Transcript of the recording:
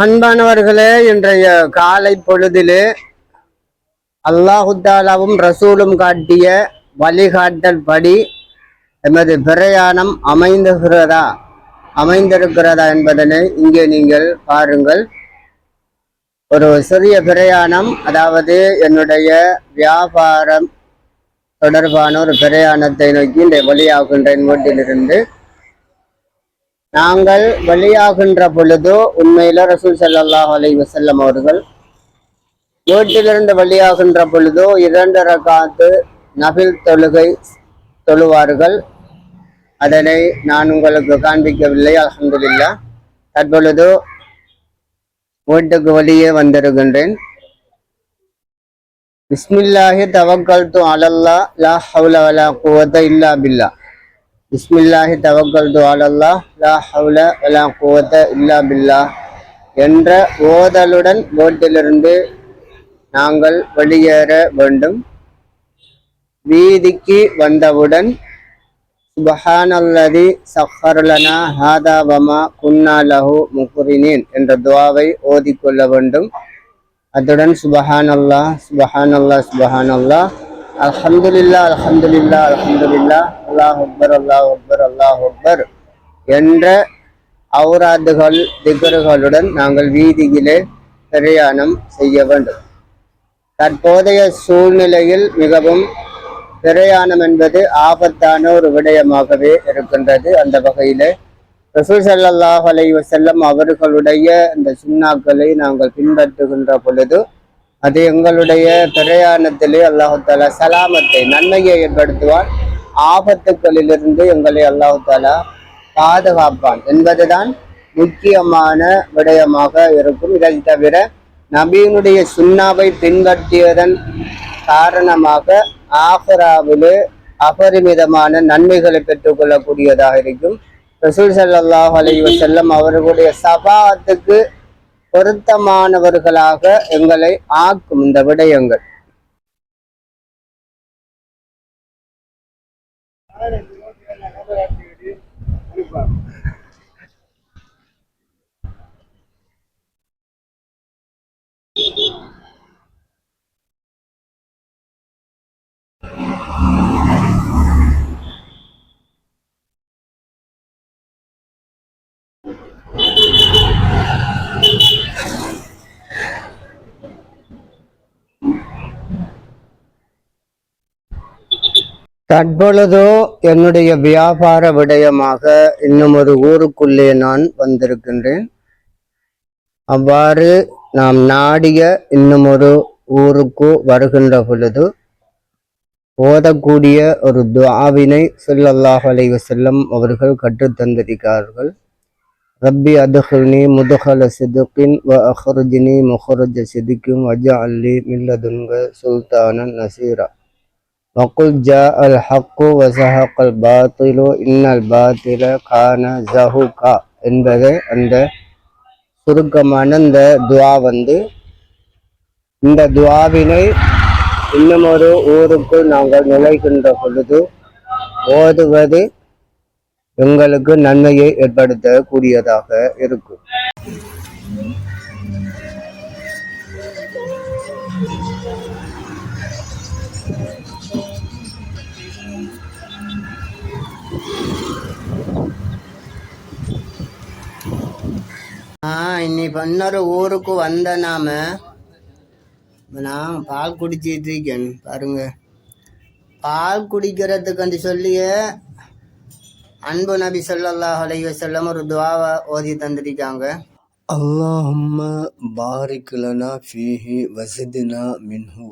அன்பானவர்களே, இன்றைய காலை பொழுதிலே அல்லாஹு தாலாவும் ரசூலும் காட்டிய வழிகாட்டல் படி எமது பிரயாணம் அமைந்திருக்கிறதா என்பதனை இங்கே நீங்கள் பாருங்கள். ஒரு சிறிய பிரயாணம், அதாவது என்னுடைய வியாபாரம் தொடர்பான ஒரு பிரயாணத்தை நோக்கி இந்த வெளியாகின்ற வீட்டிலிருந்து நாங்கள் வெளியாகின்ற பொழுதோ உண்மையில ரசூல் ஸல்லல்லாஹு அலைஹி வஸல்லம் அவர்கள் வீட்டிலிருந்து வெளியாகின்ற பொழுதோ 2 ரக்காத்து நபில் தொழுகை தொழுவார்கள். அதனை நான் உங்களுக்கு காண்பிக்கவில்லை. அல்ஹம்துலில்லாஹ். தற்பொழுது வீட்டுக்கு வெளியே வந்திருக்கின்றேன். பிஸ்மில்லாஹி தவக்கல்து அலல்லாஹ் லா ஹவுல வலா குவத இல்லா பில்லா. பிஸ்மில்லாஹி தவக்கல்து அலல்லாஹ் லா ஹவுல வலா குவத இல்லா பில்லா என்ற ஓதலுடன் வீட்டிலிருந்து நாங்கள் வெளியேற வேண்டும். வீதிக்கு வந்தவுடன் சுப்ஹானல்லதி சஹ்ஹரலனா ஹாதா வமா குன்னா லஹு முக்ரினீன் என்ற துஆவை ஓதிக்கொள்ள வேண்டும். அத்துடன் சுப்ஹானல்லாஹ் சுப்ஹானல்லாஹ் சுப்ஹானல்லாஹ் அல்ஹம்துலில்லாஹ் அல்ஹம்துலில்லாஹ் அல்ஹம்துலில்லாஹ் அல்லாஹு அக்பர் அல்லாஹு அக்பர் அல்லாஹு அக்பர் என்ற ஔராதுகள் திக்ருகளுடன் நாங்கள் வீதியிலே பிரயாணம் செய்ய வேண்டும். தற்போதைய சூழ்நிலையில் மிகவும் பிரயாணம் என்பது ஆபத்தான ஒரு விடயமாகவே இருக்கின்றது. அந்த வகையிலே ரசூல் ஸல்லல்லாஹு அலைஹி வஸல்லம் அவர்களுடைய இந்த சுன்னாக்களை நாங்கள் பின்பற்றுகின்ற பொழுது அது எங்களுடைய பிரயாணத்திலே அல்லாஹு தாலா சலாமத்தை நன்மையை ஏற்படுத்துவான். ஆபத்துக்களிலிருந்து எங்களை அல்லாஹு தாலா பாதுகாப்பான் என்பதுதான் முக்கியமான விடயமாக இருக்கும். இதை தவிர நபியினுடைய சுன்னாவை பின்பற்றியதன் காரணமாக ஆகிராவிலே அபரிமிதமான நன்மைகளை பெற்றுக்கொள்ளக்கூடியதாக இருக்கும். ரசூல் ஸல்லல்லாஹு அலைஹி வஸல்லம் அவர்களுடைய ஷஃபாஅத்துக்கு பொருத்தமானவர்களாக எங்களை ஆக்கும் இந்த விடயங்கள். தற்பொழுதோ என்னுடைய வியாபார விடயமாக இன்னும் ஒரு ஊருக்குள்ளே நான் வந்திருக்கின்றேன். அவ்வாறு நாம் நாடிய இன்னும் ஒரு ஊருக்கு வருகின்ற பொழுது ஓதக்கூடிய ஒரு துஆவினை ஸல்லல்லாஹு அலைஹி வஸல்லம் அவர்கள் கற்றுத்தந்திருக்கிறார்கள். ரப்பி அத்ஹில்னி முத்ஹல சித்கின் வ அக்ரிஜ்னி முக்ரஜ சித்கின் வஜஅல்லி மின் லதுன்க சுல்தானன் நஸீரா வகுல் ஜாஅல் ஹக்கு வஸஹகல் பாத்திலு இன்னல் பாத்தில கான ஸஹூகா என்பதை அந்த சுருக்கமான இந்த துஆ இந்த துஆவினை இன்னும் ஒரு ஊருக்குள் நாங்கள் நுழைகின்ற பொழுது ஓதுவது எங்களுக்கு நன்மையை ஏற்படுத்தக்கூடியதாக இருக்கும். இன்னைக்கு இன்னொரு ஊருக்கு வந்த நான் பால் குடிச்சிட்டு இருக்கேன் பாருங்க. பால் குடிக்கிறதுக்கு சொல்லியே அன்பு நபி ஸல்லல்லாஹு அலைஹி வஸல்லம் ஒரு துஆவை ஓதி தந்திருக்காங்க. அல்லாஹும்ம பாரிக் லனா ஃபீஹி வஸித்னா மின்ஹு